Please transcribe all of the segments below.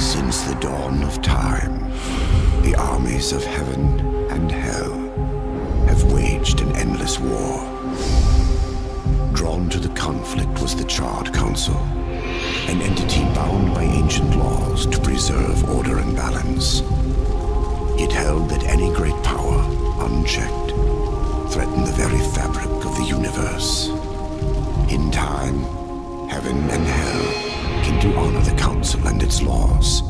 Since the dawn of time, the armies of heaven and hell have waged an endless war. Drawn to the conflict was the Charred Council, an entity bound by ancient laws to preserve order and balance. It held that any great power, unchecked, threatened the very fabric of the universe. In time, heaven and hell came to honor the Council and its laws,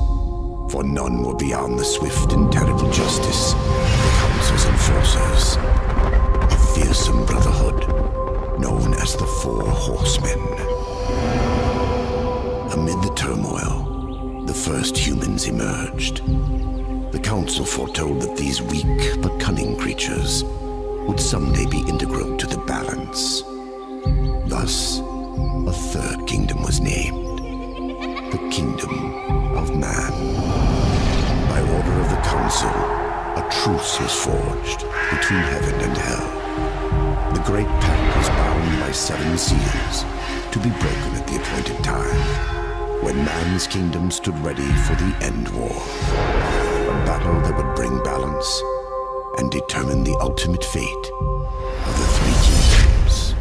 for none were beyond the swift and terrible justice of the Council's enforcers, a fearsome brotherhood known as the Four Horsemen. Amid the turmoil, the first humans emerged. The Council foretold that these weak but cunning creatures would someday be integral to the balance. Thus, a third kingdom was named, the Kingdom of Man. By order of the Council, a truce was forged between heaven and hell. The Great Pact was bound by 7 seals to be broken at the appointed time, when man's kingdom stood ready for the end war. A battle that would bring balance and determine the ultimate fate of the 3 kingdoms.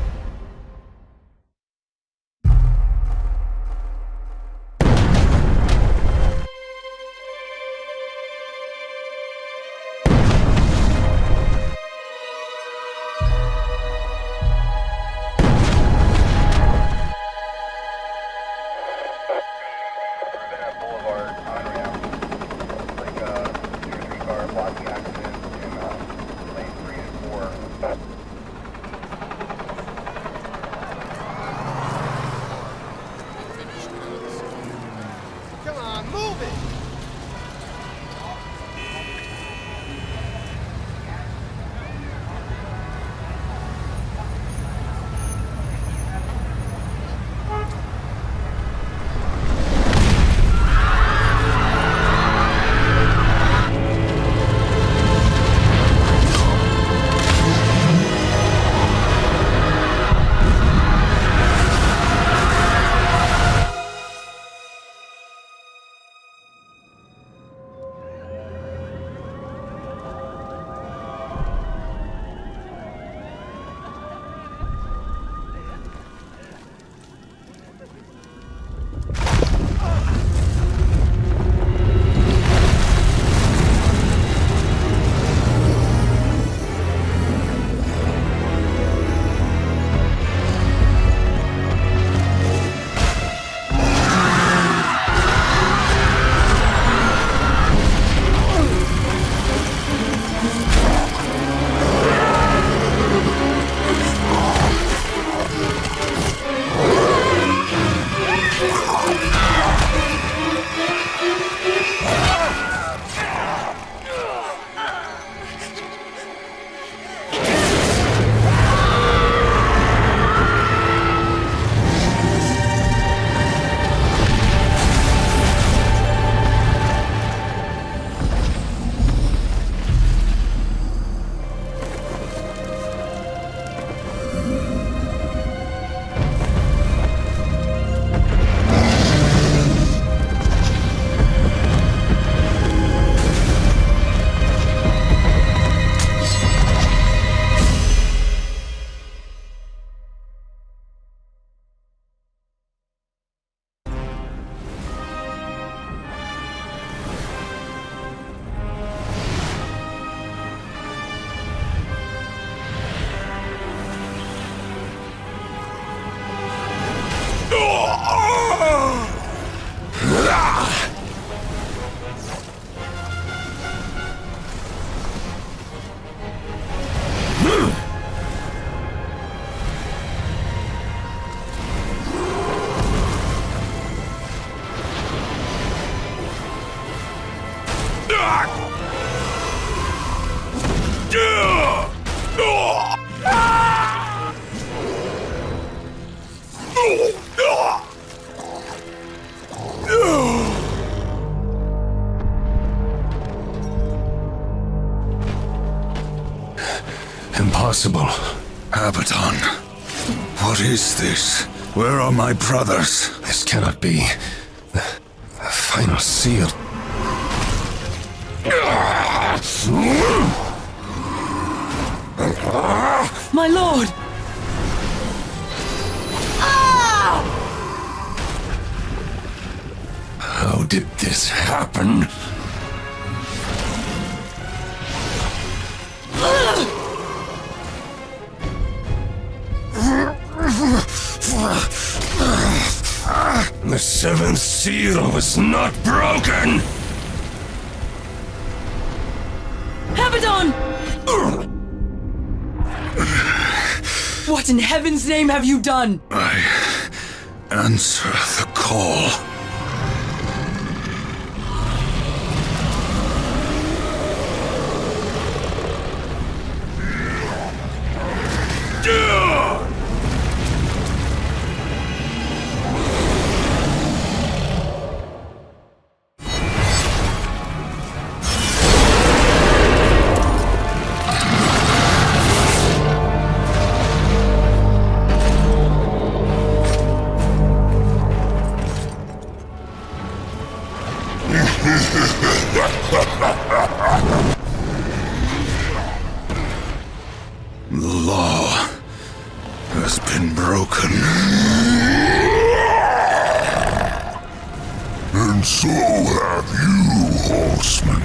Impossible. Abaddon. What is this? Where are my brothers? This cannot be. The final seal. My lord! How did this happen? The seventh seal was not broken! Abaddon! What in heaven's name have you done? I answer the call. The law has been broken. And so have you, Horseman.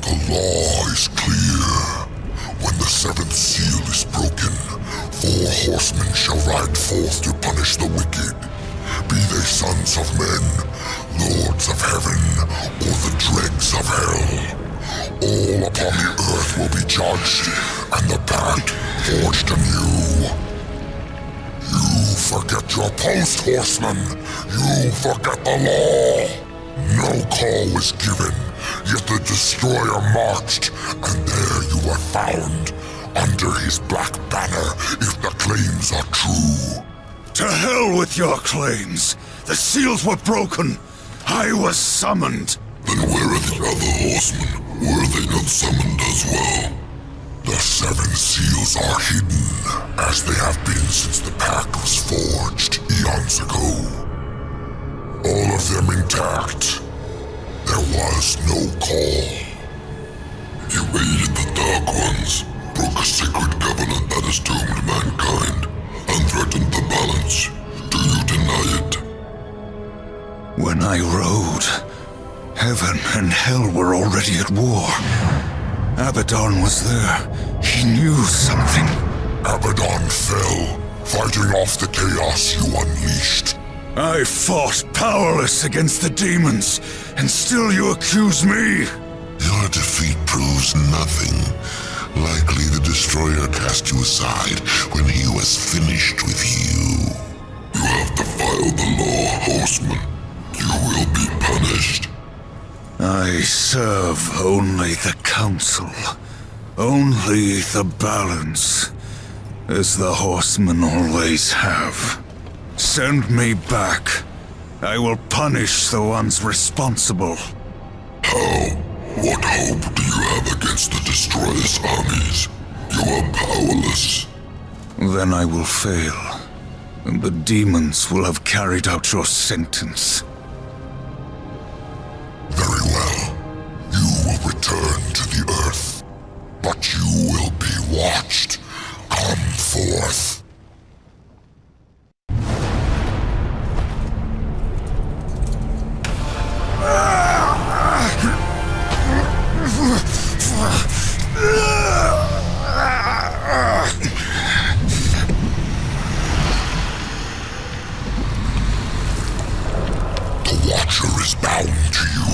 The law is clear. When the seventh seal is broken, 4 horsemen shall ride forth to punish the wicked, be they sons of men, lords of heaven, or the dregs of hell. All upon the earth will be judged, and the pact forged anew. You forget your post, horseman. You forget the law. No call was given, yet the destroyer marched, and there you were found, under his black banner, if the claims are true. To hell with your claims! The seals were broken! I was summoned! Then where are the other horsemen? Were they not summoned as well? The 7 seals are hidden, as they have been since the pact was forged eons ago. All of them intact. There was no call. You aided the Dark Ones, broke a sacred covenant that has doomed mankind, and threatened the balance. Do you deny it? When I rode, heaven and hell were already at war. Abaddon was there. He knew something. Abaddon fell, fighting off the chaos you unleashed. I fought powerless against the demons, and still you accuse me? Your defeat proves nothing. Likely the Destroyer cast you aside when he was finished with you. You have defiled the law, Horseman. You will be punished. I serve only the Council. Only the balance. As the Horsemen always have. Send me back. I will punish the ones responsible. How? What hope do you have against the Destroyer's armies? You are powerless. Then I will fail, and the demons will have carried out your sentence. Very well. You will return to the Earth, but you will be watched. Come forth. The Watcher is bound to you.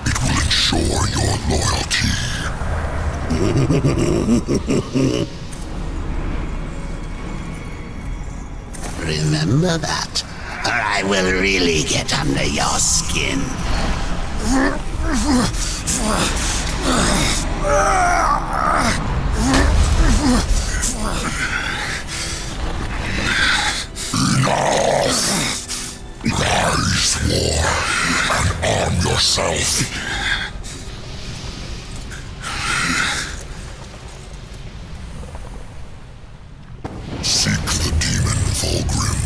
It will ensure your loyalty. Remember that, or I will really get under your skin. Enough! I swore and arm yourself. Seek the demon Vulgrim.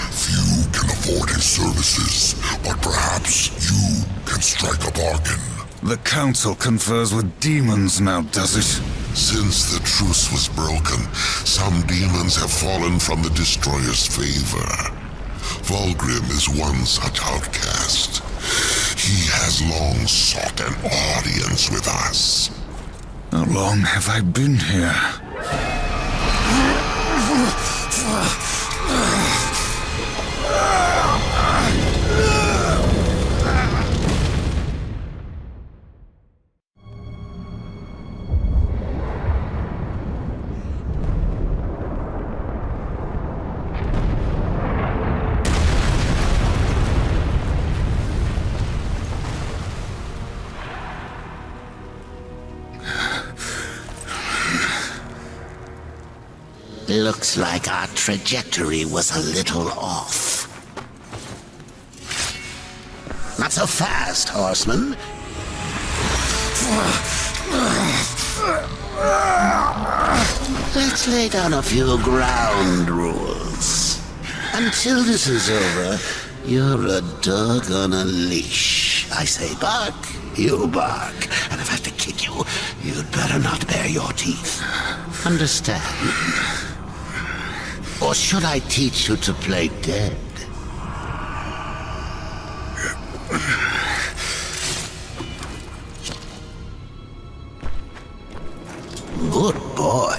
Few can afford his services, but perhaps you can strike a bargain. The Council confers with demons now, does it? Since the truce was broken, some demons have fallen from the Destroyer's favor. Vulgrim is one such outcast. He has long sought an audience with us. How long have I been here? Looks like our trajectory was a little off. Not so fast, Horseman. Let's lay down a few ground rules. Until this is over, you're a dog on a leash. I say bark, you bark. And if I have to kick you, you'd better not bare your teeth. Understand? Or should I teach you to play dead? Good boy.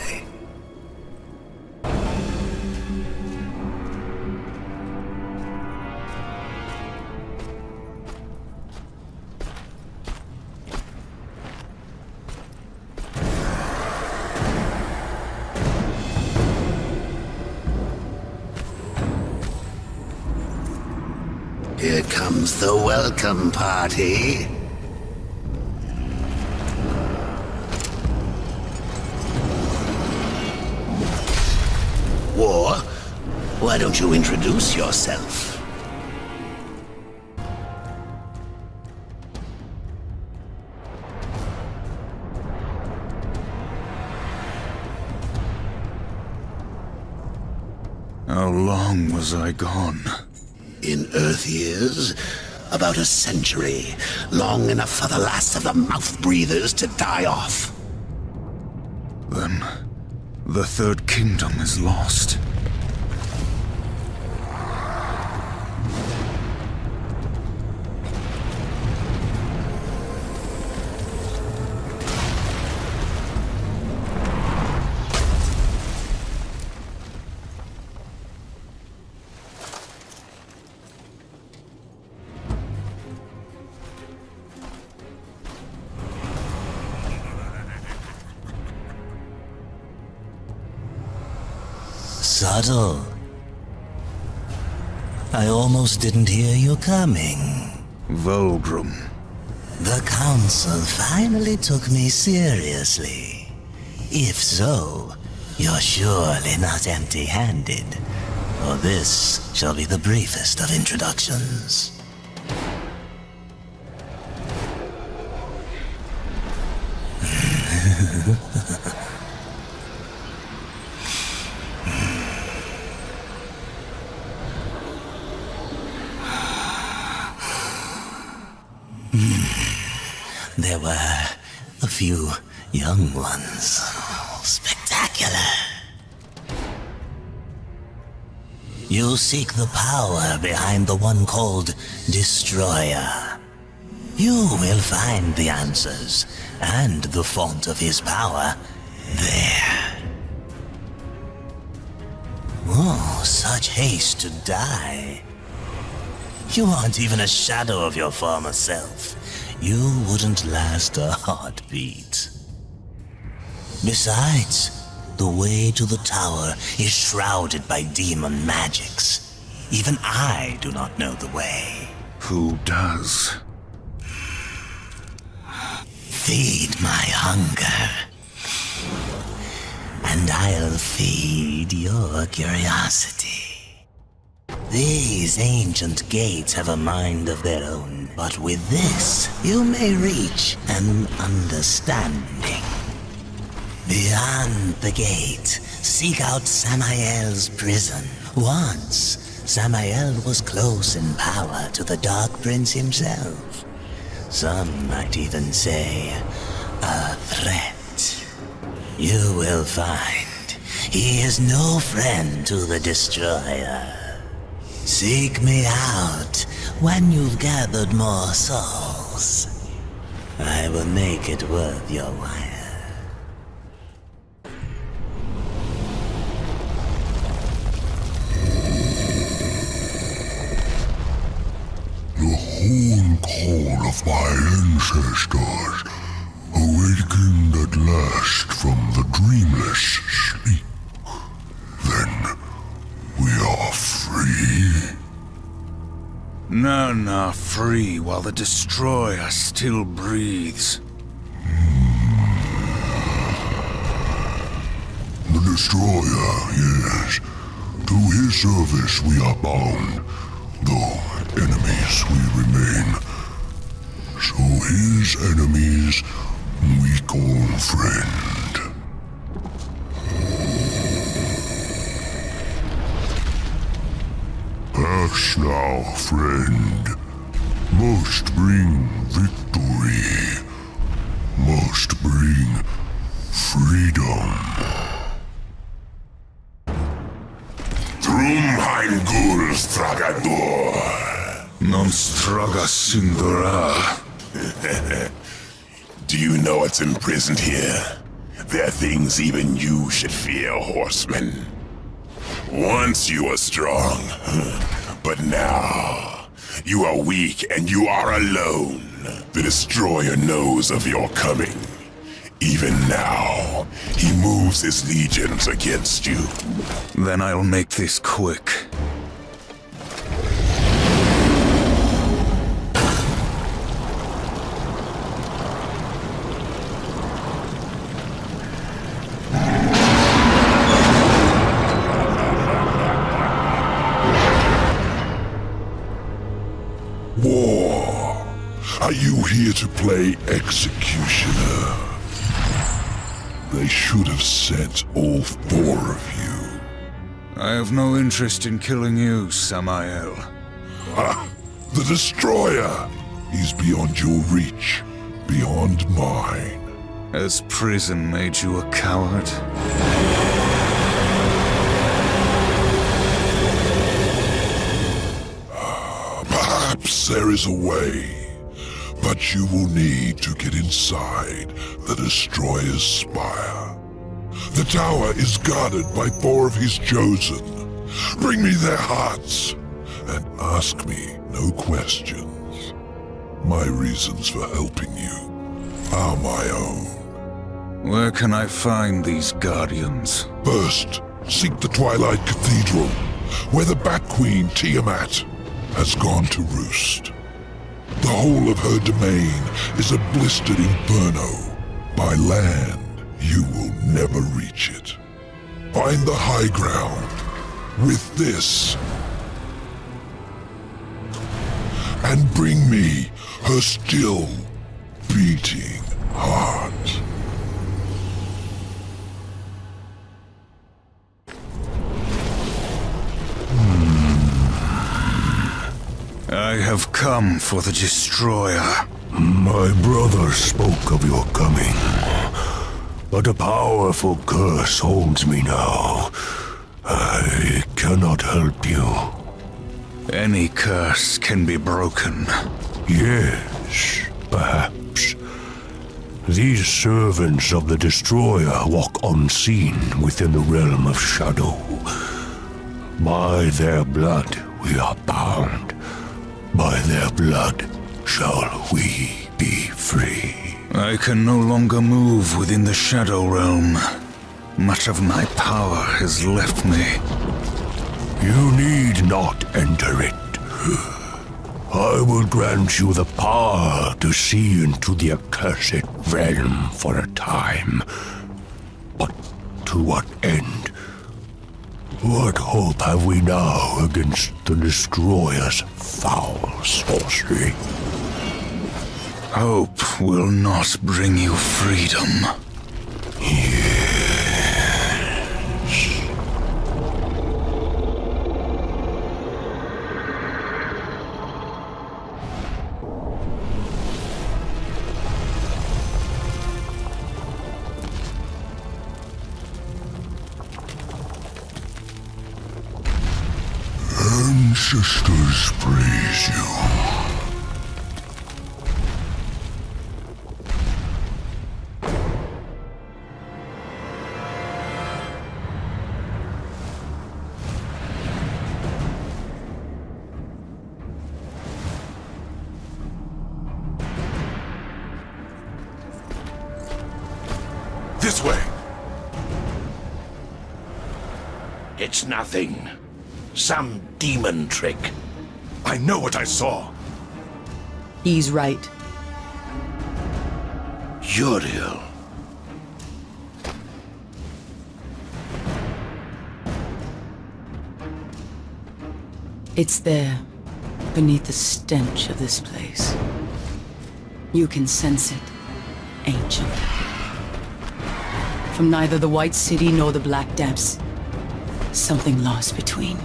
Here comes the welcome party. War, why don't you introduce yourself? How long was I gone? In Earth years, about a century. Long enough for the last of the mouth-breathers to die off. Then, the Third Kingdom is lost. Subtle. I almost didn't hear you coming. Vulgrim. The Council finally took me seriously. If so, you're surely not empty-handed, for this shall be the briefest of introductions. There were a few young ones. Spectacular. You seek the power behind the one called Destroyer. You will find the answers and the font of his power there. Oh, such haste to die. You aren't even a shadow of your former self. You wouldn't last a heartbeat. Besides, the way to the tower is shrouded by demon magics. Even I do not know the way. Who does? Feed my hunger, and I'll feed your curiosity. These ancient gates have a mind of their own, but with this, you may reach an understanding. Beyond the gate, seek out Samael's prison. Once, Samael was close in power to the Dark Prince himself. Some might even say, a threat. You will find he is no friend to the Destroyer. Seek me out when you've gathered more souls. I will make it worth your while. The whole call of my ancestors awakened at last from the dreamless sleep. Then we are free. None are free while the Destroyer still breathes. The Destroyer, yes. To his service we are bound, though enemies we remain. So his enemies we call friend. Pass now, friend. Must bring victory. Must bring freedom. Drum ein Gul Stragador. Non straga sindura. Do you know what's imprisoned here? There are things even you should fear, horseman. Once you were strong, but now you are weak and you are alone. The Destroyer knows of your coming. Even now, he moves his legions against you. Then I'll make this quick. War. Are you here to play executioner? They should have sent all four of you. I have no interest in killing you, Samael. Ah, the Destroyer! He's beyond your reach, beyond mine. Has prison made you a coward? Perhaps there is a way, but you will need to get inside the Destroyer's spire. The tower is guarded by four of his chosen. Bring me their hearts, and ask me no questions. My reasons for helping you are my own. Where can I find these guardians? First, seek the Twilight Cathedral, where the Bat Queen Tiamat has gone to roost. The whole of her domain is a blistered inferno. By land, you will never reach it. Find the high ground with this, and bring me her still beating heart. I have come for the Destroyer. My brother spoke of your coming, but a powerful curse holds me now. I cannot help you. Any curse can be broken. Yes, perhaps. These servants of the Destroyer walk unseen within the realm of shadow. By their blood we are bound. By their blood shall we be free. I can no longer move within the Shadow Realm. Much of my power has left me. You need not enter it. I will grant you the power to see into the accursed realm for a time. But to what end? What hope have we now against the Destroyer's foul sorcery? Hope will not bring you freedom. Ancestors praise you. This way! It's nothing. Some demon trick. I know what I saw. He's right. Uriel. It's there, beneath the stench of this place. You can sense it, ancient. From neither the White City nor the Black Depths. Something lost between.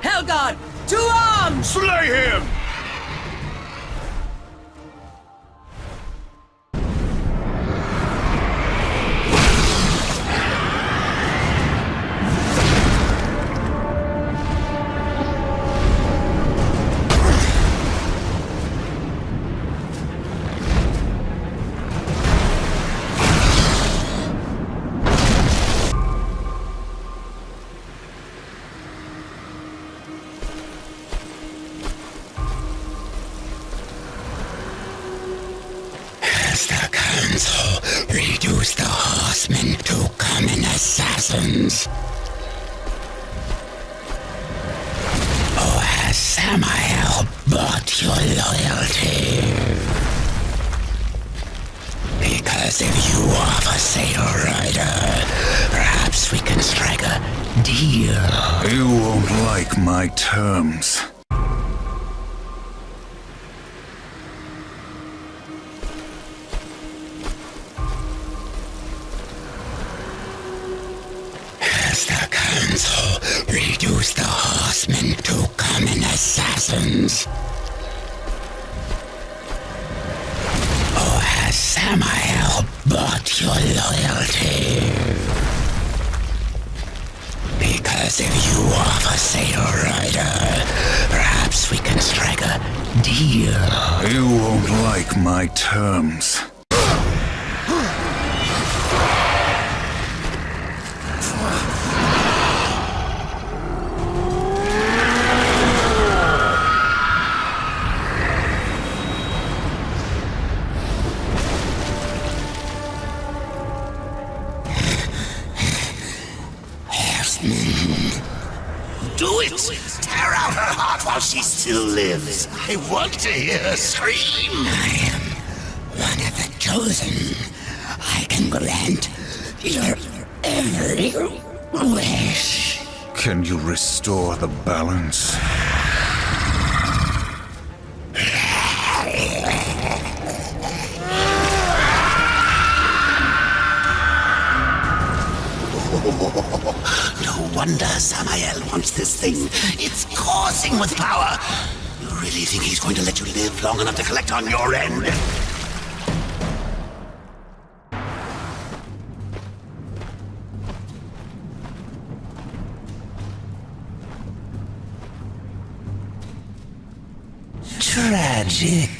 Hellgod! To arms! Slay him! Reduce the Horsemen to common assassins. Or has Samael bought your loyalty? Because if you offer Satyr Rider, perhaps we can strike a deal. You won't like my terms. Reduce the Horsemen to common assassins. Or has Samael bought your loyalty? Because if you offer Satyr Rider, perhaps we can strike a deal. You won't like my terms. Do it! Tear out her heart while she still lives. I want to hear her scream. I am one of the chosen. I can grant your every wish. Can you restore the balance? No wonder Samael wants this thing. It's coursing with power. You really think he's going to let you live long enough to collect on your end? Tragic.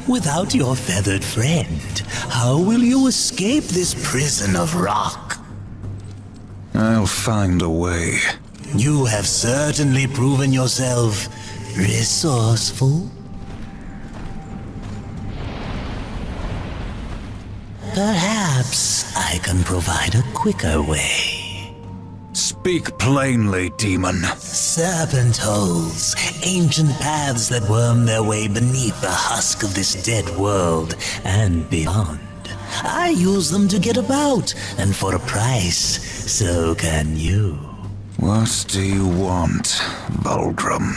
Without your feathered friend, how will you escape this prison of rock? I'll find a way. You have certainly proven yourself resourceful. Perhaps I can provide a quicker way. Speak plainly, demon. Serpent holes, ancient paths that worm their way beneath the husk of this dead world and beyond. I use them to get about, and for a price, so can you. What do you want, Bulgrim?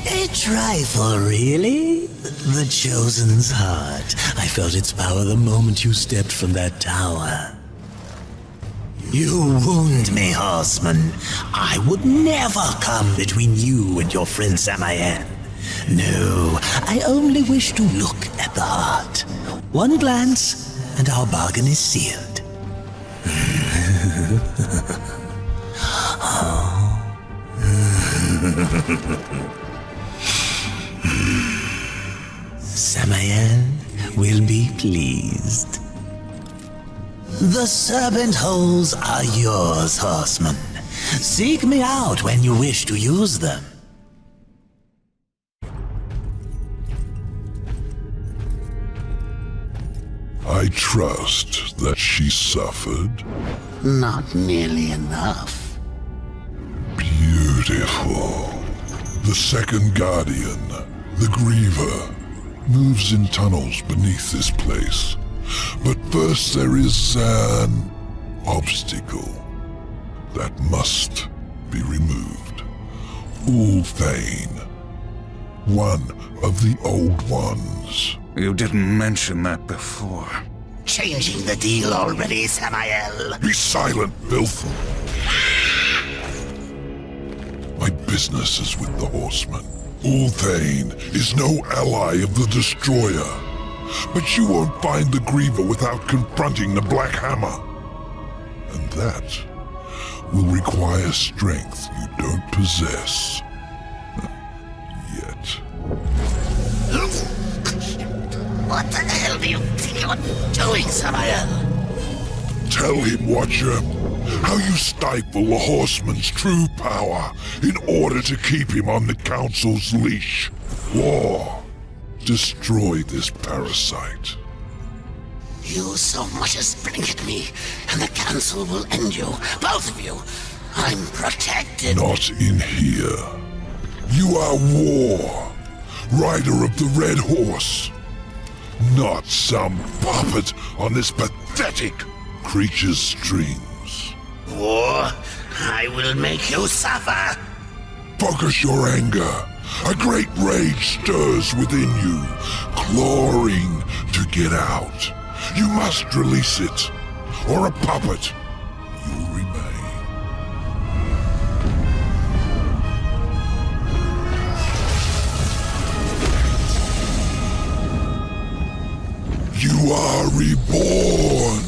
A trifle, really? The Chosen's heart. I felt its power the moment you stepped from that tower. You wound me, Horseman. I would never come between you and your friend Samael. No, I only wish to look at the heart. One glance, and our bargain is sealed. Samael will be pleased. The serpent holes are yours, Horseman. Seek me out when you wish to use them. I trust that she suffered. Not nearly enough. Beautiful. The second guardian, the Griever, moves in tunnels beneath this place. But first there is an obstacle that must be removed. Ulthane, one of the old ones. You didn't mention that before. Changing the deal already, Samael. Be silent, filth. My business is with the Horsemen. Ulthane is no ally of the Destroyer. But you won't find the Griever without confronting the Black Hammer. And that will require strength you don't possess. Yet. What the hell do you think you're doing, Samael? Tell him, Watcher, how you stifle the Horseman's true power in order to keep him on the Council's leash. War. Destroy this parasite. You so much as blink at me, and the Council will end you. Both of you. I'm protected. Not in here. You are War, rider of the Red Horse. Not some puppet on this pathetic creature's strings. War, I will make you suffer. Focus your anger. A great rage stirs within you, clawing to get out. You must release it, or a puppet you'll remain. You are reborn!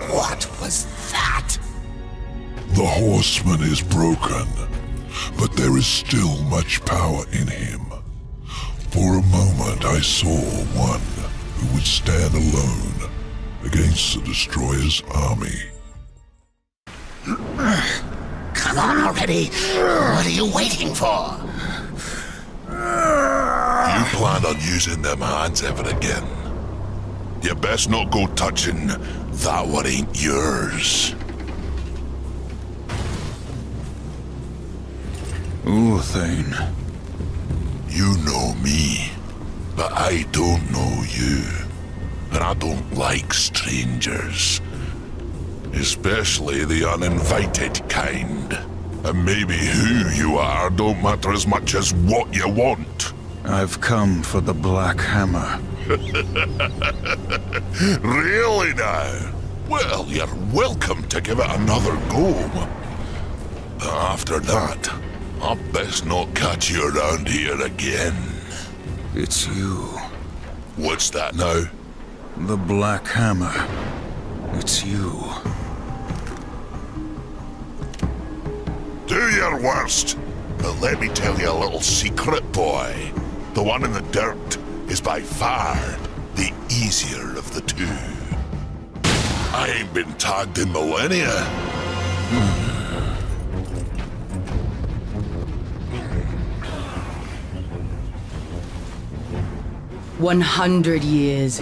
What was that? The Horseman is broken, but there is still much power in him. For a moment I saw one who would stand alone against the Destroyer's army. Come on already. What are you waiting for? You plan on using them hands ever again? You best not go touching that what ain't yours. Ulthane. You know me, but I don't know you. And I don't like strangers. Especially the uninvited kind. And maybe who you are don't matter as much as what you want. I've come for the Black Hammer. Really now? Well, you're welcome to give it another go. After that, I best not catch you around here again. It's you. What's that now? The Black Hammer. It's you. Do your worst. But let me tell you a little secret, boy. The one in the dirt is by far the easier of the two. I ain't been tagged in millennia. 100 years.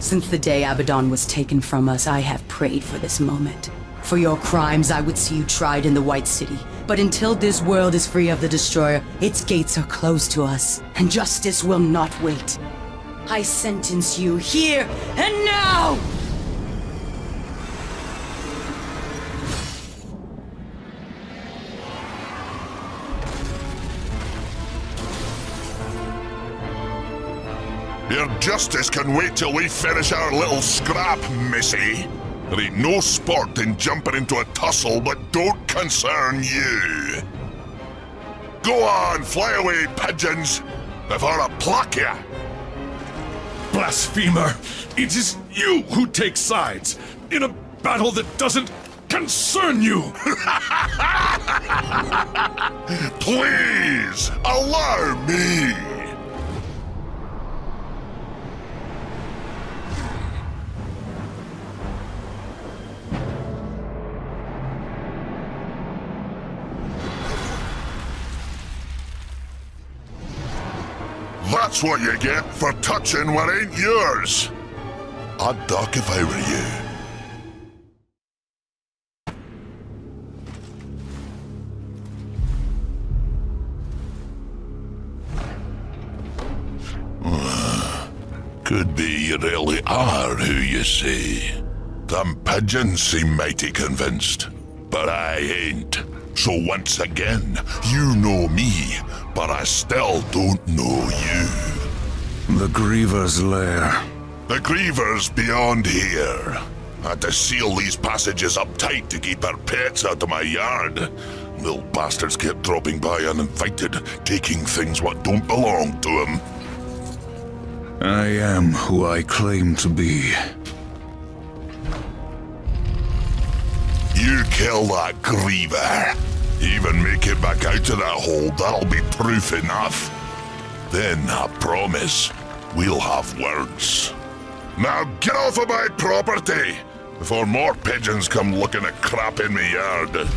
Since the day Abaddon was taken from us, I have prayed for this moment. For your crimes, I would see you tried in the White City. But until this world is free of the Destroyer, its gates are closed to us, and justice will not wait. I sentence you here and now! Your justice can wait till we finish our little scrap, missy. There ain't no sport in jumping into a tussle that don't concern you. Go on, fly away, pigeons, before I pluck ya. Blasphemer! It is you who take sides in a battle that doesn't concern you! Please, allow me. That's what you get for touching what ain't yours. I'd duck if I were you. Could be you really are who you say. Them pigeons seem mighty convinced, but I ain't. So once again, you know me, but I still don't know you. The Griever's lair. The Griever's beyond here. Had to seal these passages up tight to keep our pets out of my yard. Little bastards kept dropping by uninvited, taking things what don't belong to them. I am who I claim to be. You kill that Griever. Even make it back out of that hole, that'll be proof enough. Then, I promise, we'll have words. Now get off of my property, before more pigeons come looking at crap in my yard.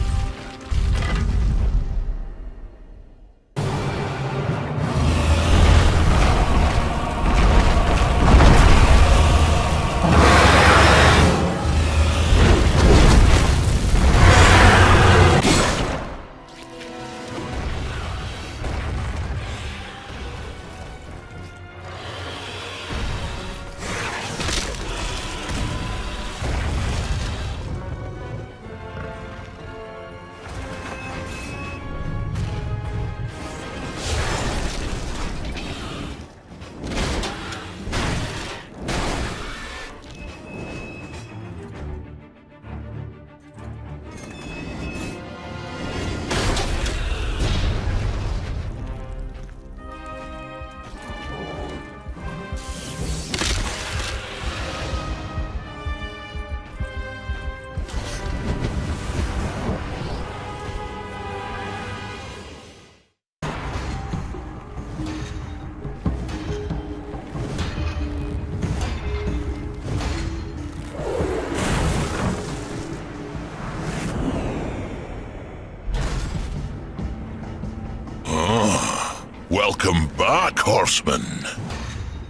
Welcome back, Horseman.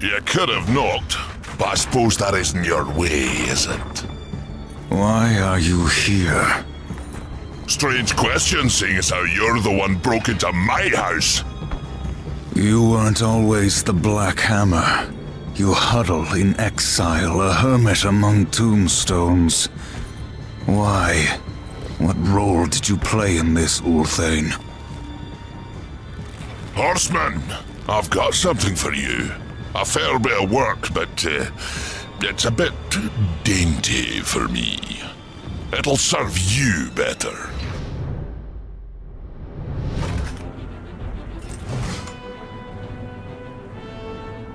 You could have knocked, but I suppose that isn't your way, is it? Why are you here? Strange question, seeing as how you're the one broke into my house. You weren't always the Black Hammer. You huddle in exile, a hermit among tombstones. Why? What role did you play in this, Ulthane? Horseman, I've got something for you. A fair bit of work, but it's a bit dainty for me. It'll serve you better.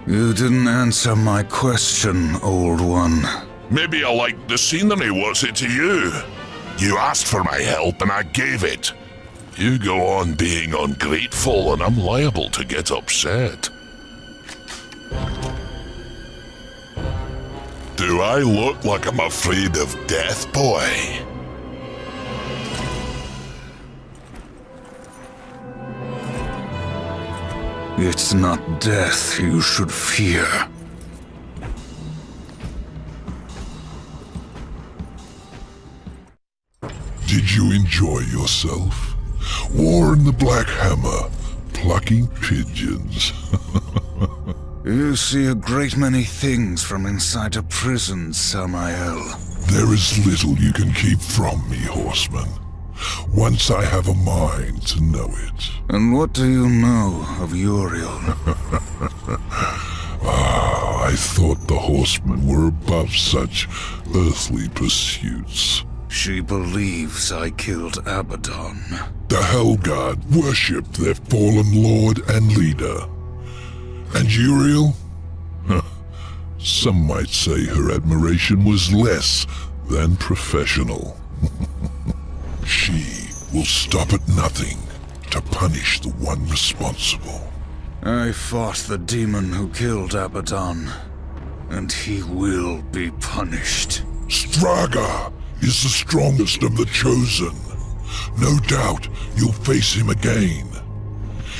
You didn't answer my question, old one. Maybe I liked the scenery, was it to you? You asked for my help and I gave it. You go on being ungrateful and I'm liable to get upset. Do I look like I'm afraid of death, boy? It's not death you should fear. Did you enjoy yourself? War in the Black Hammer, plucking pigeons. You see a great many things from inside a prison, Samael. There is little you can keep from me, Horseman. Once I have a mind to know it. And what do you know of Uriel? I thought the Horsemen were above such earthly pursuits. She believes I killed Abaddon. The Hellguard worshipped their fallen lord and leader. And Uriel? Some might say her admiration was less than professional. She will stop at nothing to punish the one responsible. I fought the demon who killed Abaddon, and he will be punished. Straga is the strongest of the Chosen. No doubt you'll face him again.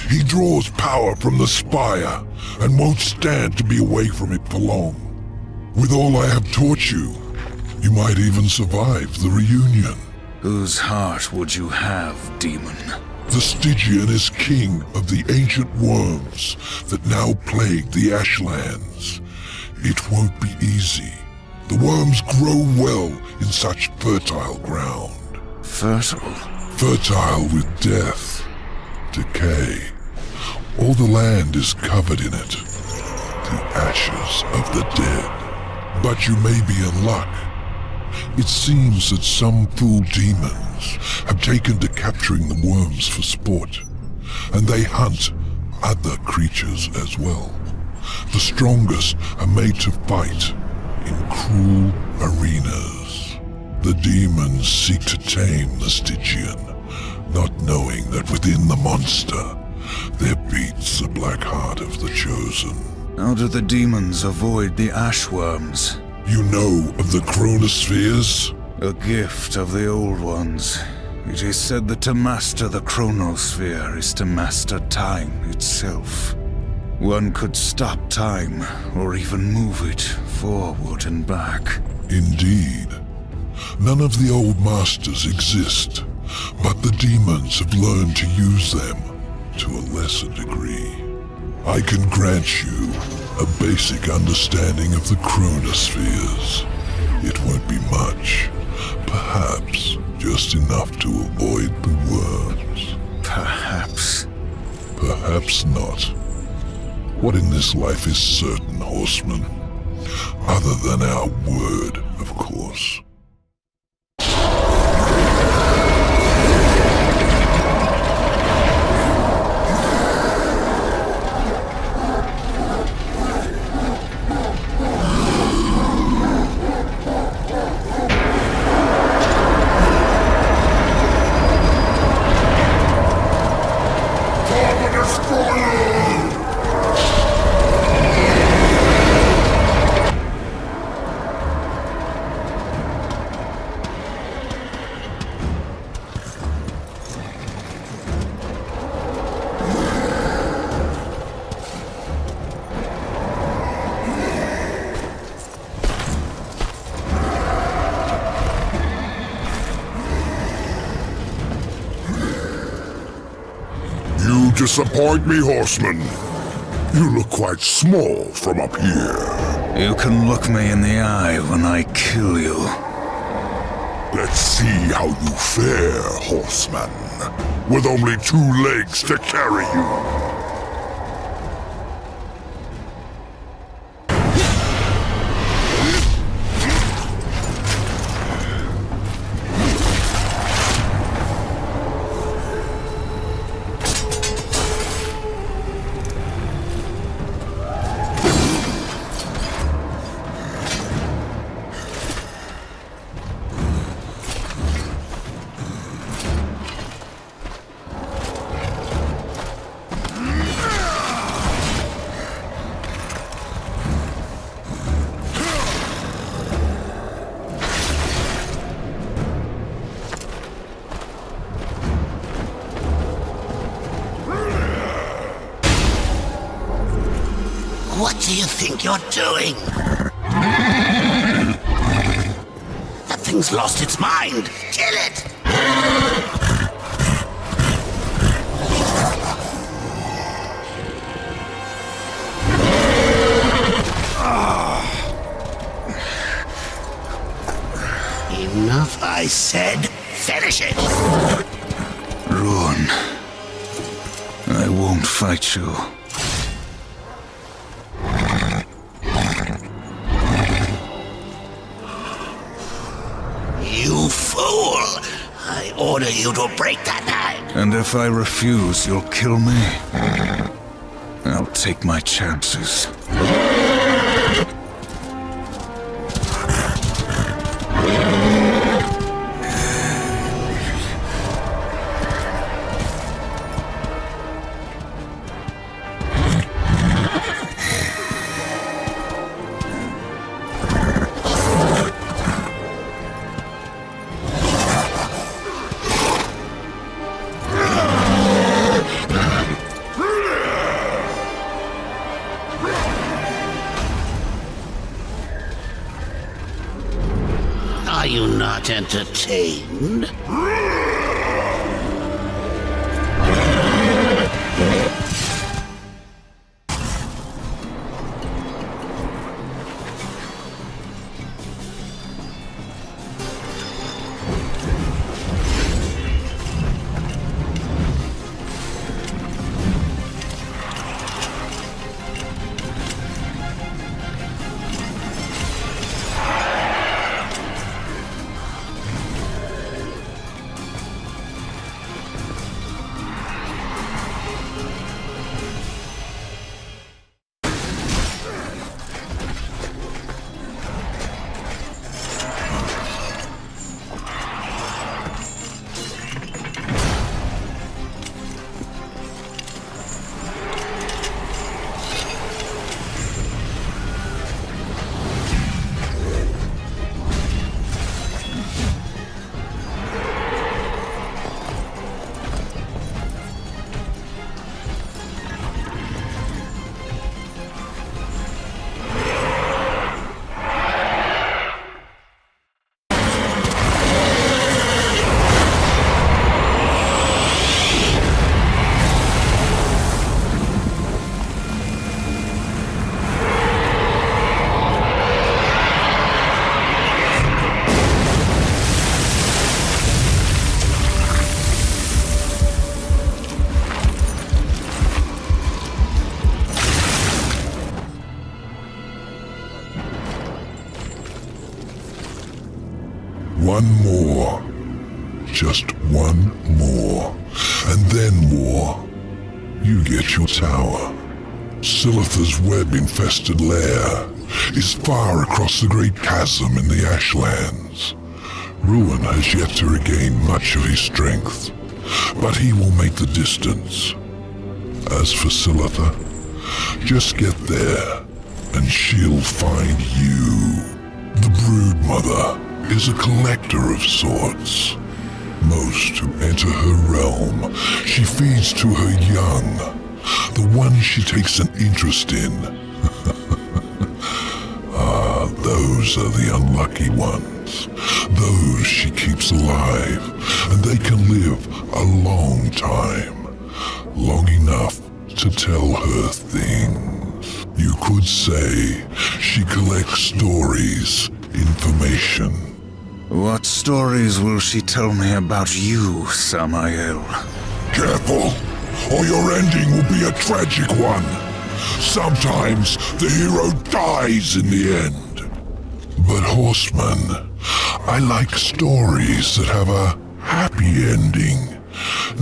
He draws power from the Spire and won't stand to be away from it for long. With all I have taught you, you might even survive the reunion. Whose heart would you have, demon? The Stygian is king of the ancient worms that now plague the Ashlands. It won't be easy. The worms grow well in such fertile ground. Fertile? Fertile with death, decay. All the land is covered in it. The ashes of the dead. But you may be in luck. It seems that some fool demons have taken to capturing the worms for sport, and they hunt other creatures as well. The strongest are made to fight in cruel arenas. The demons seek to tame the Stygian, not knowing that within the monster there beats the black heart of the Chosen. How do the demons avoid the ashworms? You know of the chronospheres? A gift of the old ones. It is said that to master the chronosphere is to master time itself. One could stop time, or even move it forward and back. Indeed. None of the old masters exist, but the demons have learned to use them to a lesser degree. I can grant you a basic understanding of the chronospheres. It won't be much. Perhaps just enough to avoid the worms. Perhaps. Perhaps not. What in this life is certain, Horseman? Other than our word, of course. You disappoint me, Horseman. You look quite small from up here. You can look me in the eye when I kill you. Let's see how you fare, Horseman, with only 2 legs to carry you. What do you think you're doing? That thing's lost its mind. Kill it! Ruin. I won't fight you. You fool! I order you to break that knife! And if I refuse, you'll kill me? I'll take my chances. Are you not entertained? One more. Just one more. And then war. You get your tower. Silitha's web-infested lair is far across the great chasm in the Ashlands. Ruin has yet to regain much of his strength, but he will make the distance. As for Silitha, just get there, and she'll find you. The Broodmother is a collector of sorts. Most who enter her realm, she feeds to her young, the ones she takes an interest in. Those are the unlucky ones. Those she keeps alive, and they can live a long time. Long enough to tell her things. You could say she collects stories, information. What stories will she tell me about you, Samael? Careful, or your ending will be a tragic one. Sometimes the hero dies in the end. But Horseman, I like stories that have a happy ending.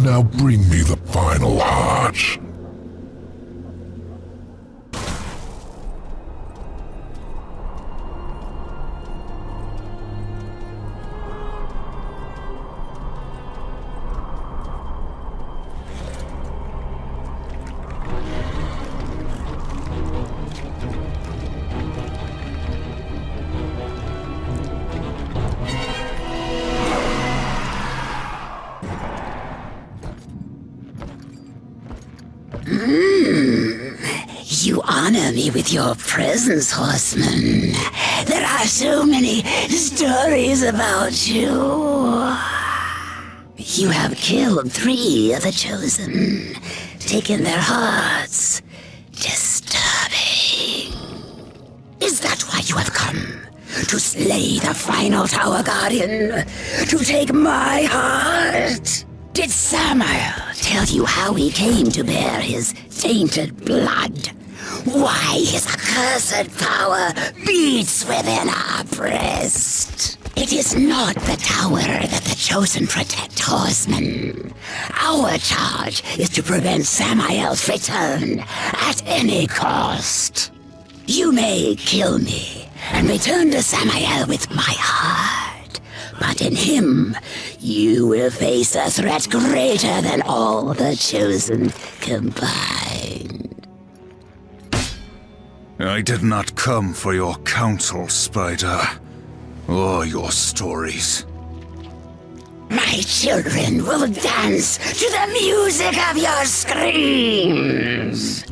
Now bring me the final heart. You honor me with your presence, Horseman. There are so many stories about you. You have killed 3 of the Chosen, taken their hearts. Disturbing. Is that why you have come? To slay the final Tower Guardian? To take my heart? Did Samael tell you how he came to bear his tainted blood? Why his accursed power beats within our breast? It is not the tower that the Chosen protect, Horsemen. Our charge is to prevent Samael's return at any cost. You may kill me and return to Samael with my heart, but in him, you will face a threat greater than all the Chosen combined. I did not come for your counsel, Spider, or your stories. My children will dance to the music of your screams!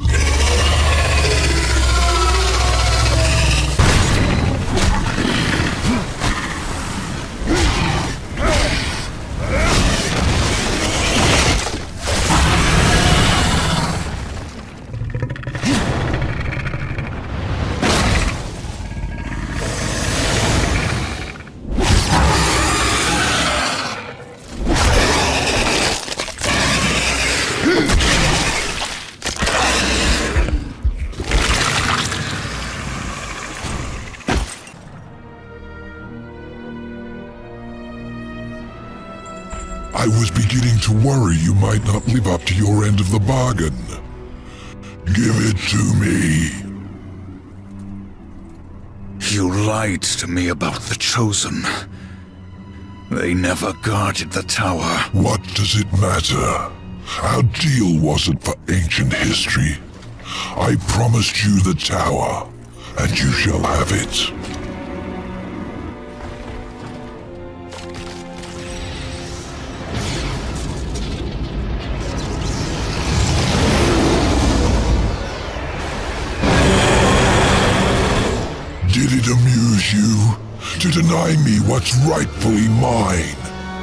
I was beginning to worry you might not live up to your end of the bargain. Give it to me. You lied to me about the Chosen. They never guarded the tower. What does it matter? Our deal wasn't for ancient history. I promised you the tower, and you shall have it. Did it amuse you to deny me what's rightfully mine?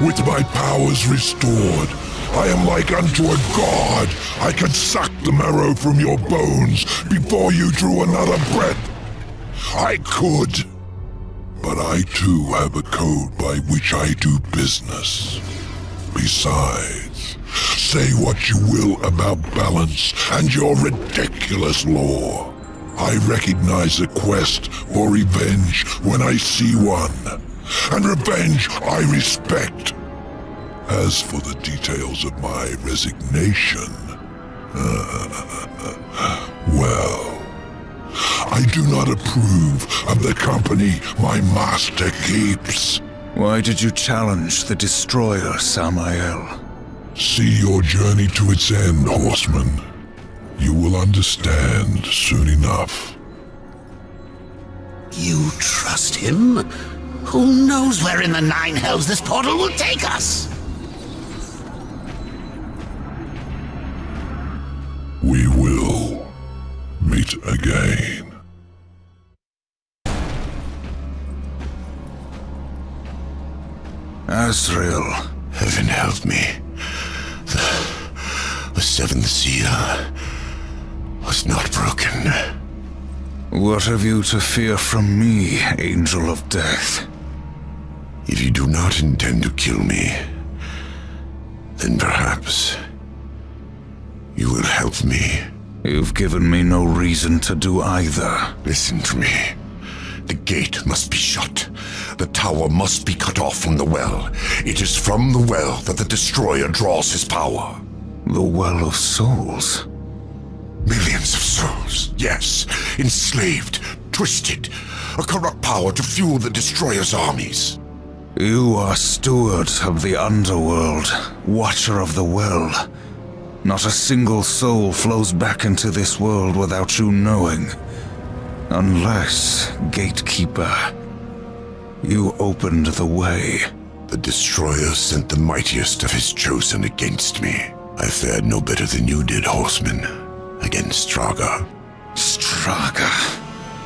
With my powers restored, I am like unto a god. I could suck the marrow from your bones before you drew another breath. I could. But I too have a code by which I do business. Besides, say what you will about balance and your ridiculous law. I recognize a quest for revenge when I see one, and revenge I respect. As for the details of my resignation, well, I do not approve of the company my master keeps. Why did you challenge the Destroyer, Samael? See your journey to its end, Horseman. You will understand soon enough. You trust him? Who knows where in the nine hells this portal will take us? We will meet again. Azrael. Heaven help me. The seventh seal was not broken. What have you to fear from me, Angel of Death? If you do not intend to kill me, then perhaps you will help me. You've given me no reason to do either. Listen to me. The gate must be shut. The tower must be cut off from the well. It is from the well that the Destroyer draws his power. The Well of Souls? Millions of souls, yes. Enslaved, twisted. A corrupt power to fuel the Destroyer's armies. You are steward of the underworld, watcher of the well. Not a single soul flows back into this world without you knowing. Unless, Gatekeeper, you opened the way. The Destroyer sent the mightiest of his Chosen against me. I fared no better than you did, Horseman, against Straga. Straga?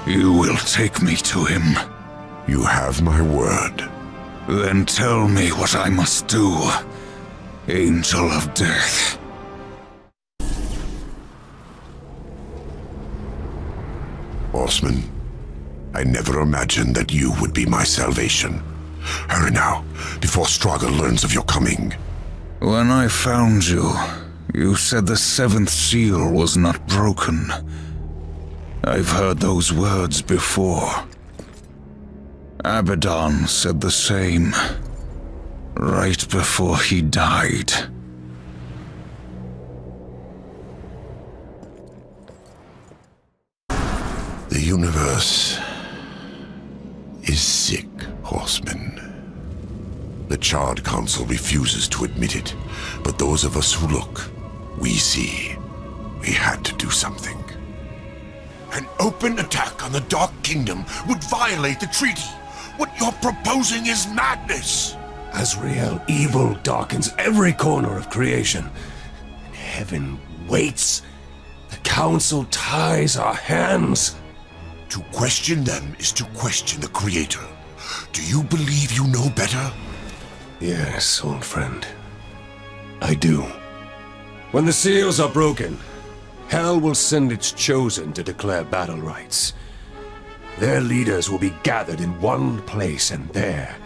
You will take me to him. You have my word. Then tell me what I must do, Angel of Death. Horseman, I never imagined that you would be my salvation. Hurry now, before Straga learns of your coming. When I found you, you said the seventh seal was not broken. I've heard those words before. Abaddon said the same, right before he died. The universe is sick, Horsemen. The Charred Council refuses to admit it, but those of us who look, we see. We had to do something. An open attack on the Dark Kingdom would violate the treaty. What you're proposing is madness. Azrael, evil darkens every corner of creation. And heaven waits. The Council ties our hands. To question them is to question the Creator. Do you believe you know better? Yes, old friend. I do. When the seals are broken, Hell will send its chosen to declare battle rights. Their leaders will be gathered in one place, and there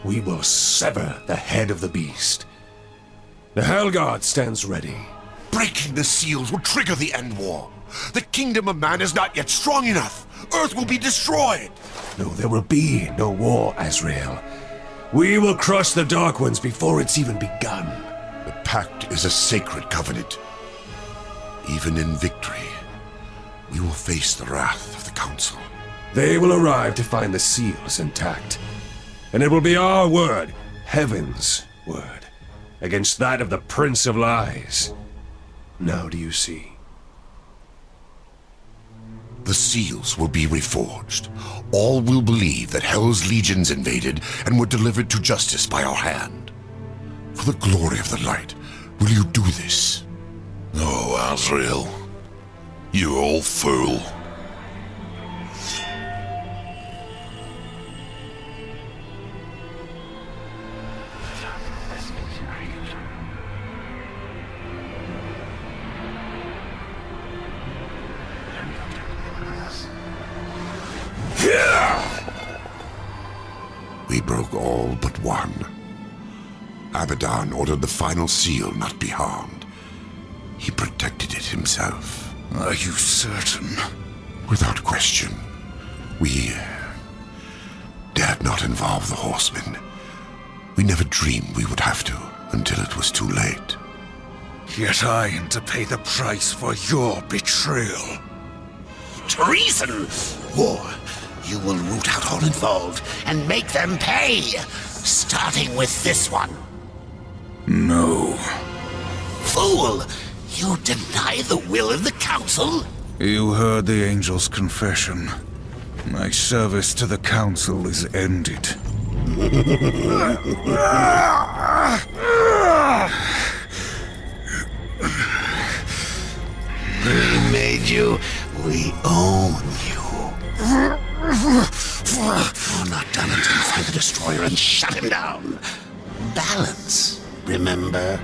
we will sever the head of the beast. The Hellguard stands ready. Breaking the seals will trigger the End War. The Kingdom of Man is not yet strong enough. Earth will be destroyed. No, there will be no war, Azrael. We will crush the Dark Ones before it's even begun. The Pact is a sacred covenant. Even in victory, we will face the wrath of the Council. They will arrive to find the seals intact. And it will be our word, Heaven's word, against that of the Prince of Lies. Now do you see? The seals will be reforged. All will believe that Hell's legions invaded and were delivered to justice by our hand. For the glory of the light, will you do this? No, Azrael. You old fool. We broke all but one. Abaddon ordered the final seal not be harmed. He protected it himself. Are you certain? Without question. We dared not involve the Horsemen. We never dreamed we would have to until it was too late. Yet I am to pay the price for your betrayal. Treason! War. You will root out all involved and make them pay, starting with this one. No. Fool! You deny the will of the Council? You heard the Angel's confession. My service to the Council is ended. We made you. We own you. You're not done until you find the Destroyer and shut him down. Balance, remember?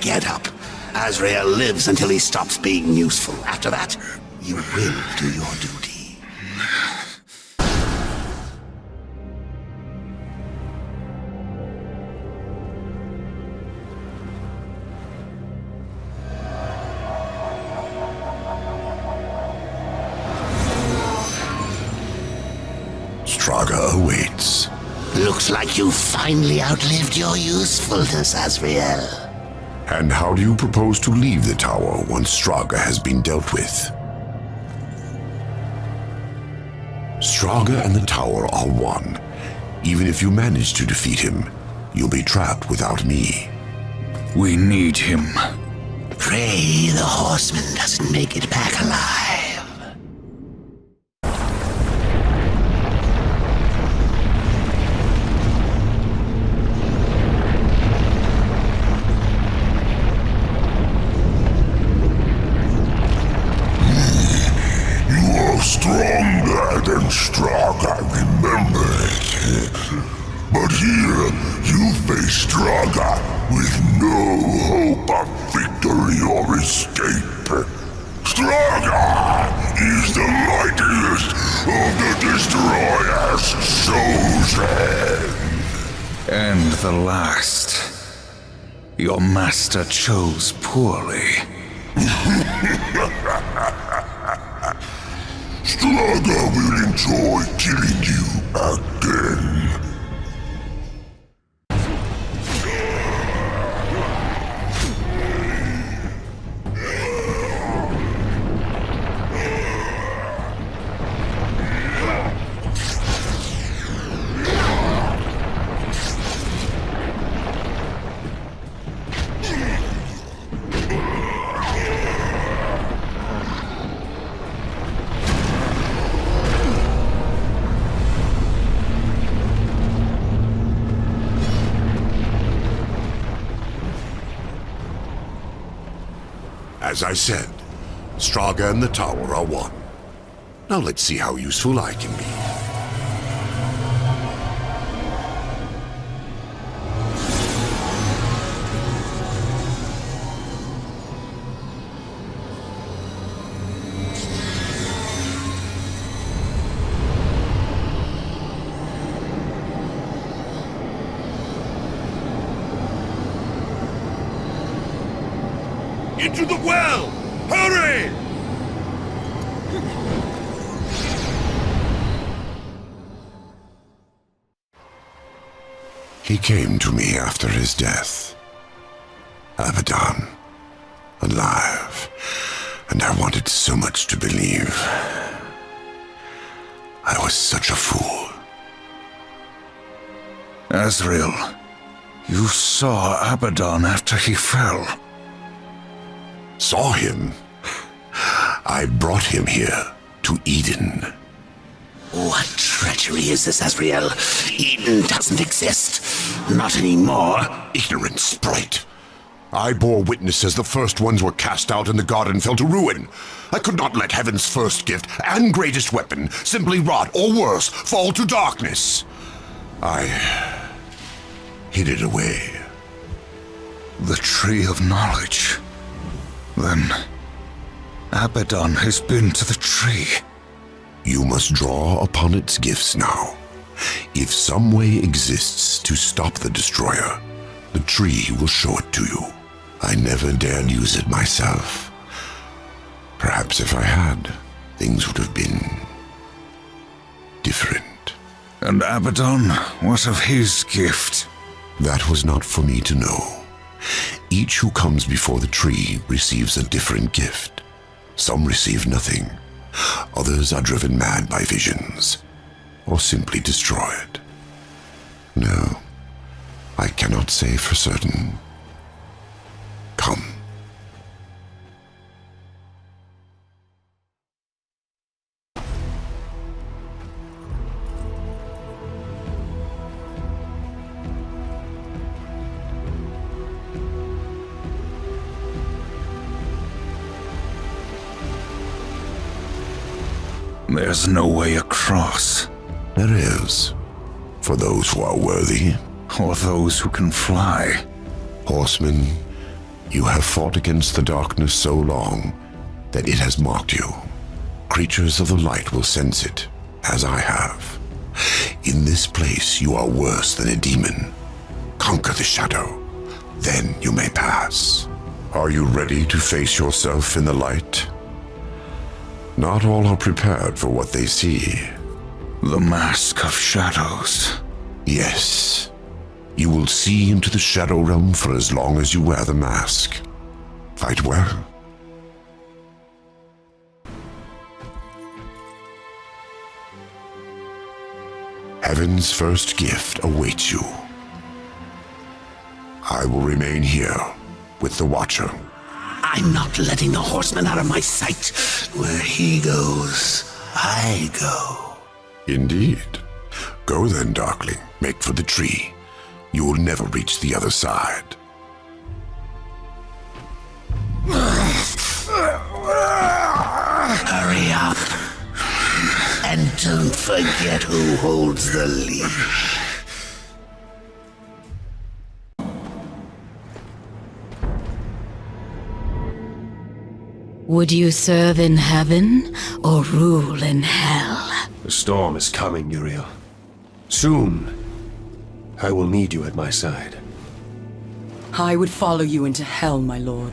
Get up. Azrael lives until he stops being useful. After that, you will do your duty. Straga awaits. Looks like you finally outlived your usefulness, Azrael. And how do you propose to leave the tower once Straga has been dealt with? Straga and the tower are one. Even if you manage to defeat him, you'll be trapped without me. We need him. Pray the Horseman doesn't make it back alive. Stronger than Straga, remember it. But here, you face Straga with no hope of victory or escape. Straga is the mightiest of the Destroyer's chosen. And the last. Your master chose poorly. Straga will enjoy killing you again. As I said, Straga and the tower are one. Now let's see how useful I can be. Into the well! Hurry! He came to me after his death. Abaddon, alive, and I wanted so much to believe. I was such a fool. Azrael, you saw Abaddon after he fell. Saw him? I brought him here, to Eden. What treachery is this, Azrael? Eden doesn't exist. Not anymore. Ignorant sprite. I bore witness as the first ones were cast out and the garden fell to ruin. I could not let heaven's first gift and greatest weapon simply rot, or worse, fall to darkness. I hid it away. The Tree of Knowledge. Then, Abaddon has been to the tree. You must draw upon its gifts now. If some way exists to stop the destroyer, the tree will show it to you. I never dared use it myself. Perhaps if I had, things would have been different. And Abaddon, what of his gift? That was not for me to know. Each who comes before the tree receives a different gift. Some receive nothing. Others are driven mad by visions, or simply destroyed. No, I cannot say for certain. Come. There's no way across. There is, for those who are worthy. Or those who can fly. Horsemen, you have fought against the darkness so long that it has marked you. Creatures of the light will sense it, as I have. In this place you are worse than a demon. Conquer the shadow, then you may pass. Are you ready to face yourself in the light? Not all are prepared for what they see. The mask of shadows. Yes. You will see into the shadow realm for as long as you wear the mask. Fight well. Heaven's first gift awaits you. I will remain here with the Watcher. I'm not letting the horseman out of my sight. Where he goes, I go. Indeed. Go then, Darkling. Make for the tree. You will never reach the other side. Hurry up. And don't forget who holds the leash. Would you serve in heaven or rule in hell? The storm is coming, Uriel. Soon, I will need you at my side. I would follow you into hell, my lord.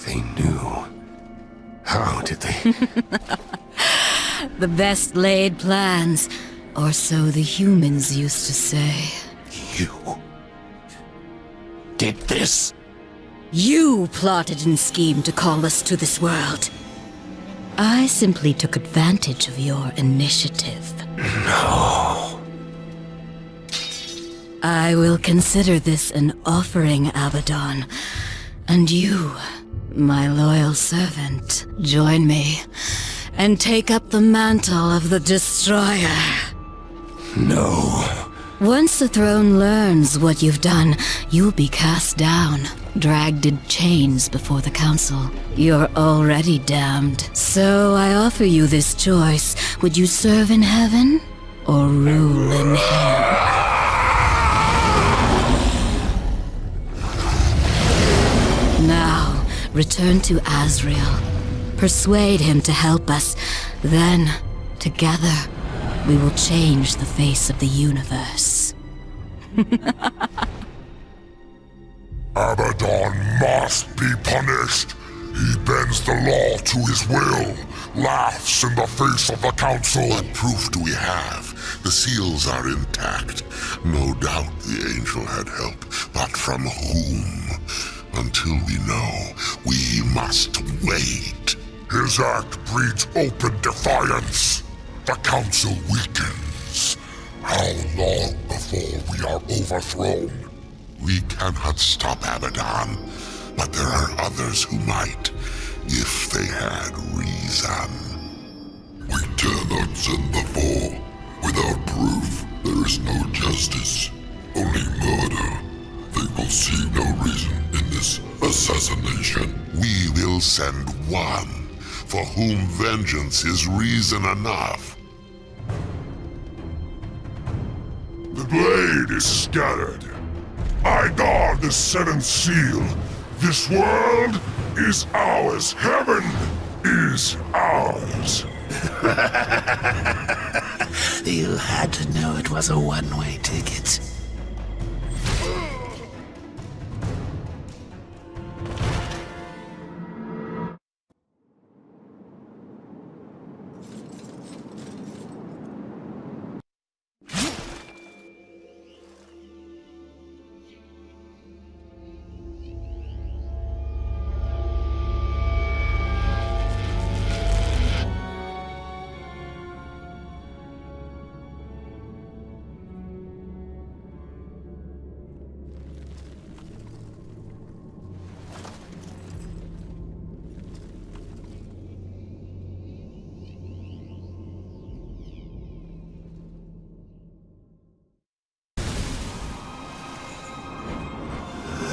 They knew. How did they? The best laid plans, or so the humans used to say. You did this? You plotted and schemed to call us to this world. I simply took advantage of your initiative. No. I will consider this an offering, Abaddon. And you, my loyal servant, join me and take up the mantle of the Destroyer. No. Once the throne learns what you've done, you'll be cast down, dragged in chains before the council. You're already damned. So I offer you this choice. Would you serve in heaven or rule in hell? Now, return to Azrael. Persuade him to help us. Then, together, we will change the face of the universe. Abaddon must be punished. He bends the law to his will, laughs in the face of the council. What proof do we have? The seals are intact. No doubt the angel had help, but from whom? Until we know, we must wait. His act breeds open defiance. The council weakens. How long before we are overthrown? We cannot stop Abaddon, but there are others who might, if they had reason. We dare not send the four. Without proof, there is no justice, only murder. They will see no reason in this assassination. We will send one, for whom vengeance is reason enough. The blade is scattered. I guard the seventh seal. This world is ours. Heaven is ours. You had to know it was a one-way ticket.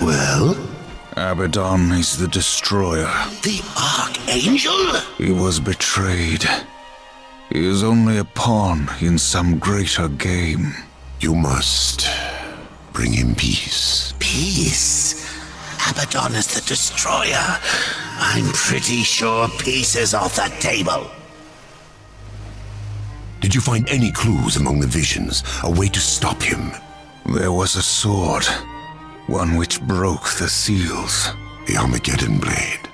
Well? Abaddon is the destroyer. The Archangel? He was betrayed. He is only a pawn in some greater game. You must bring him peace. Peace? Abaddon is the destroyer. I'm pretty sure peace is off the table. Did you find any clues among the visions, a way to stop him? There was a sword, one which broke the seals. The Armageddon blade.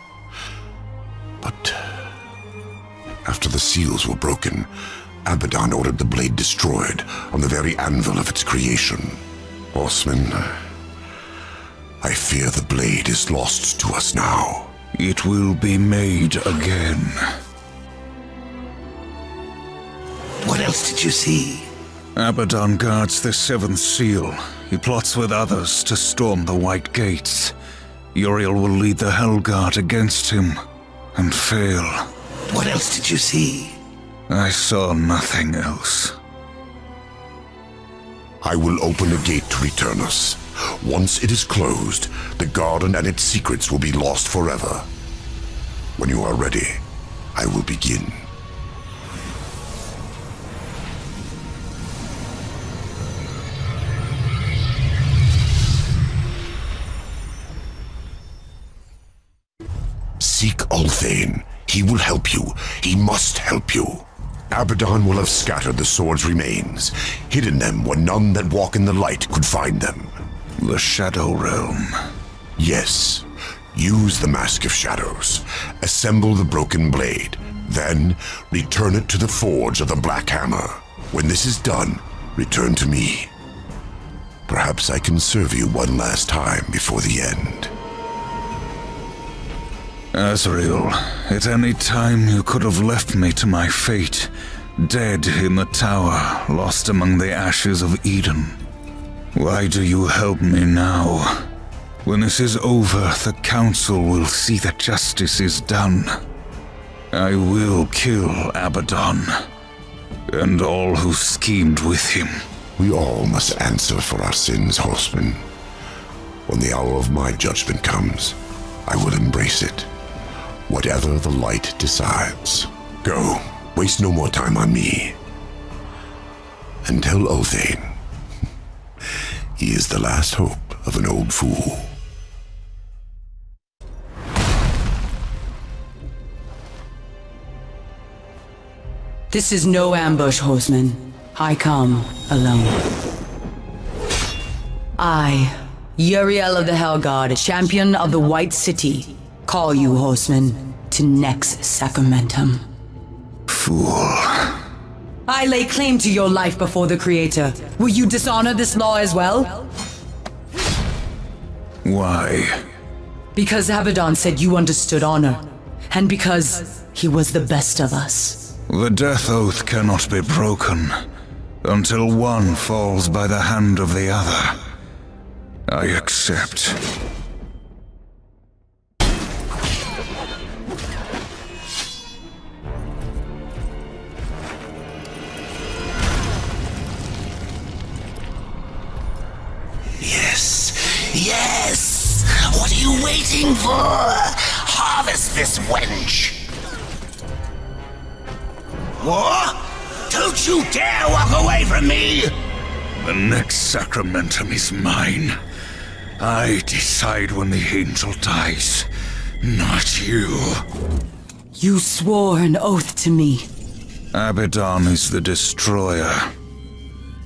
But after the seals were broken, Abaddon ordered the blade destroyed on the very anvil of its creation. Horseman, I fear the blade is lost to us now. It will be made again. What else did you see? Abaddon guards the seventh seal. He plots with others to storm the White Gates. Uriel will lead the Hellguard against him and fail. What else did you see? I saw nothing else. I will open a gate to return us. Once it is closed, the garden and its secrets will be lost forever. When you are ready, I will begin. Seek Ulthane. He will help you. He must help you. Abaddon will have scattered the sword's remains, hidden them where none that walk in the light could find them. The Shadow Realm. Yes. Use the Mask of Shadows. Assemble the broken blade. Then, return it to the forge of the Black Hammer. When this is done, return to me. Perhaps I can serve you one last time before the end. Azrael, at any time you could have left me to my fate, dead in the tower, lost among the ashes of Eden. Why do you help me now? When this is over, the Council will see that justice is done. I will kill Abaddon, and all who schemed with him. We all must answer for our sins, Horseman. When the hour of my judgment comes, I will embrace it. Whatever the light decides. Go, waste no more time on me. And tell Othane, he is the last hope of an old fool. This is no ambush, Horseman. I come alone. I, Uriel of the Hellguard, champion of the White City, call you, Horseman, to Nex Sacramentum. Fool. I lay claim to your life before the Creator. Will you dishonor this law as well? Why? Because Abaddon said you understood honor, and because he was the best of us. The death oath cannot be broken until one falls by the hand of the other. I accept. Yes! What are you waiting for? Harvest this wench! What? Don't you dare walk away from me! The next sacramentum is mine. I decide when the angel dies, not you. You swore an oath to me. Abaddon is the destroyer.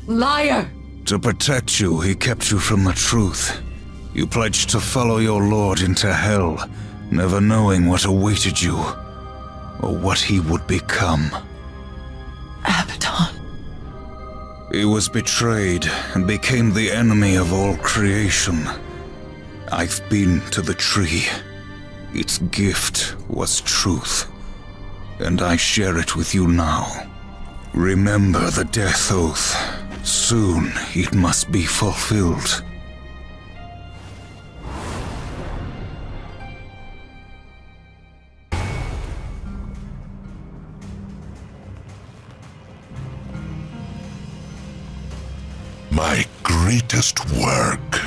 Liar! To protect you, he kept you from the truth. You pledged to follow your lord into hell, never knowing what awaited you, or what he would become. Abaddon. He was betrayed and became the enemy of all creation. I've been to the tree. Its gift was truth, and I share it with you now. Remember the death oath. Soon it must be fulfilled. My greatest work.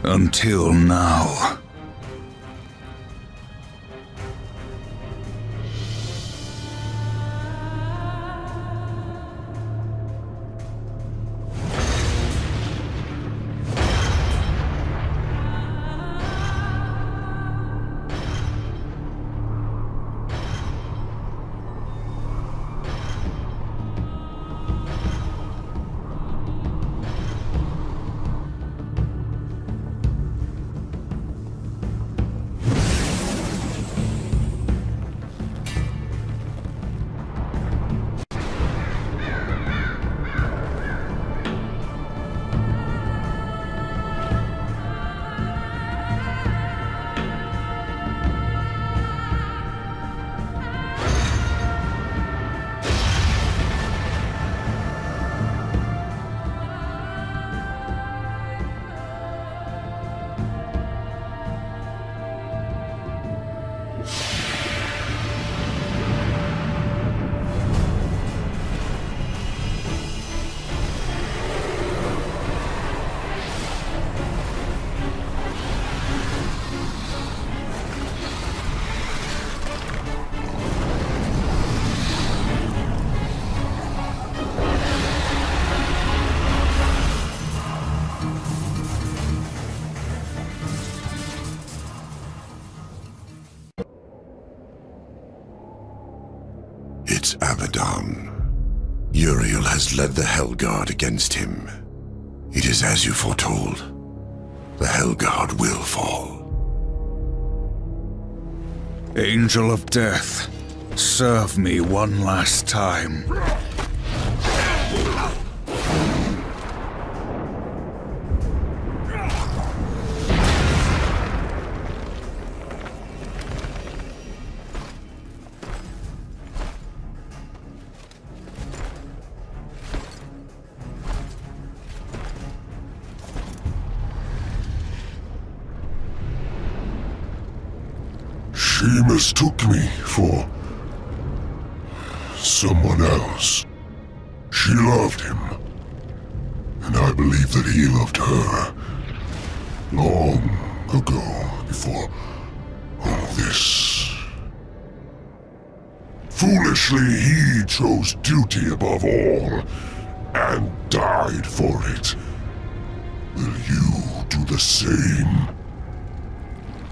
Until now. has led the Hellguard against him. It is as you foretold. The Hellguard will fall. Angel of Death, serve me one last time. She mistook me for someone else. She loved him, and I believe that he loved her long ago, before all this. Foolishly, he chose duty above all, and died for it. Will you do the same?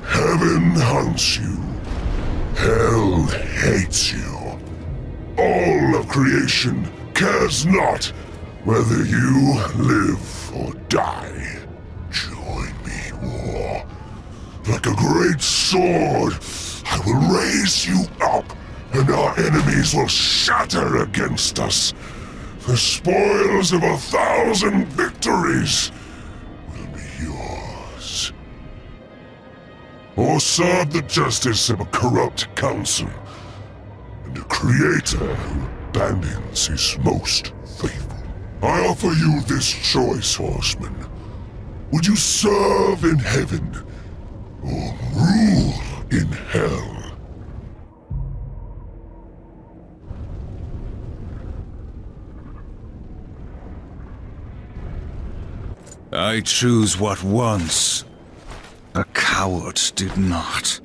Heaven hunts you. Hell hates you. All of creation cares not whether you live or die. Join me, war. Like a great sword, I will raise you up, and our enemies will shatter against us. The spoils of 1,000 victories will be yours. Or serve the justice of a corrupt council, and a creator who abandons his most faithful. I offer you this choice, Horseman. Would you serve in heaven, or rule in hell? I choose what once a coward did not.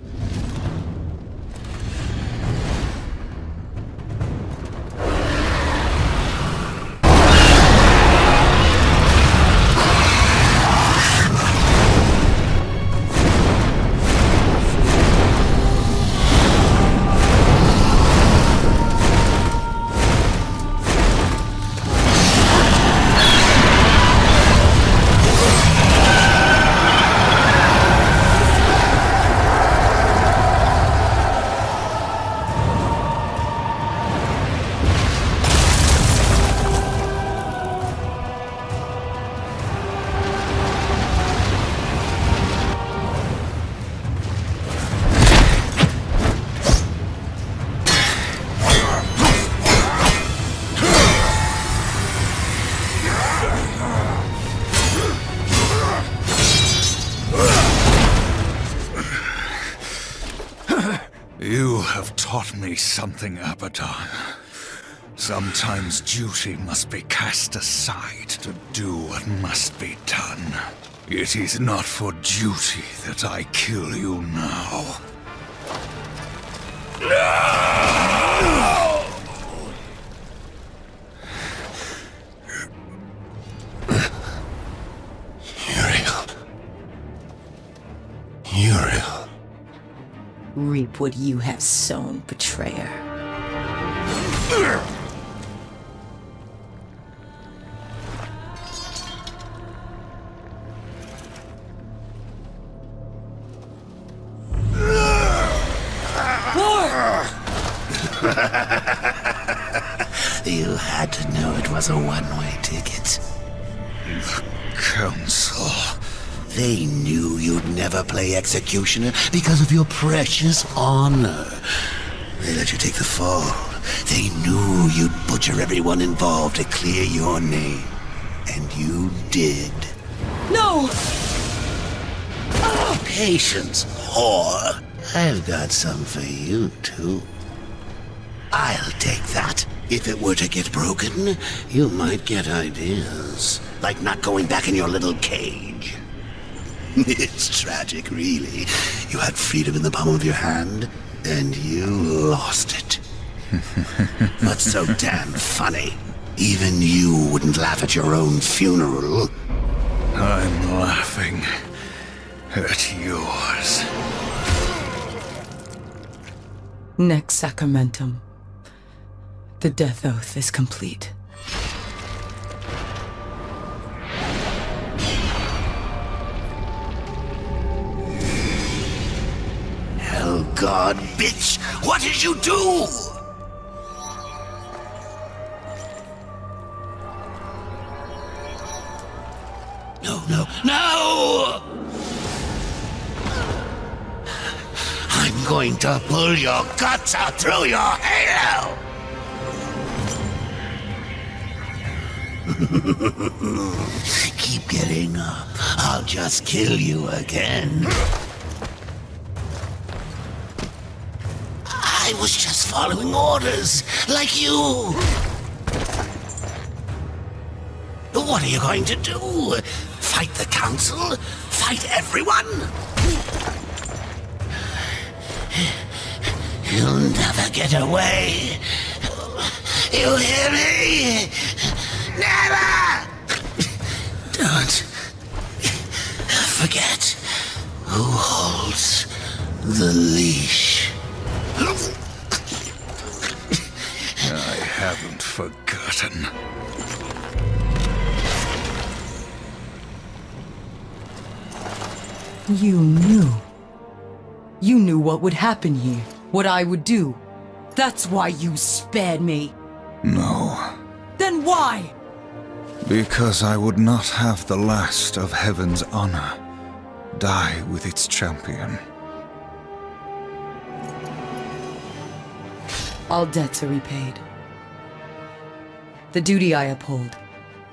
You have taught me something, Abaddon. Sometimes duty must be cast aside to do what must be done. It is not for duty that I kill you now. Uriel. Reap what you have sown, betrayer. You had to know it was a one-way ticket. The Council. They knew you'd never play executioner because of your precious honor. They let you take the fall. They knew you'd butcher everyone involved to clear your name. And you did. No! Patience, whore. I've got some for you, too. I'll take that. If it were to get broken, you might get ideas. Like not going back in your little cage. It's tragic, really. You had freedom in the palm of your hand, and you lost it. What's so damn funny? Even you wouldn't laugh at your own funeral. I'm laughing at yours. Next sacramentum. The death oath is complete. God, bitch! What did you do? No! I'm going to pull your guts out through your halo! Keep getting up. I'll just kill you again. I was just following orders, like you. What are you going to do? Fight the council? Fight everyone? You'll never get away. You hear me? Never! Don't forget who holds the leash. I haven't forgotten. You knew. You knew what would happen here, what I would do. That's why you spared me. No. Then why? Because I would not have the last of heaven's honor die with its champion. All debts are repaid. The duty I uphold,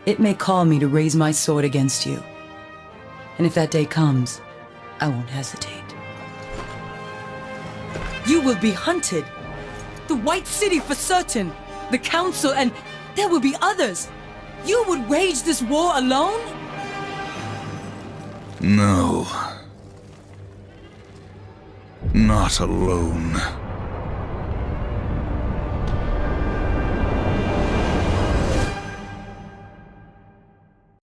it may call me to raise my sword against you. And if that day comes, I won't hesitate. You will be hunted. The White City for certain. The Council, and there will be others. You would wage this war alone? No. Not alone.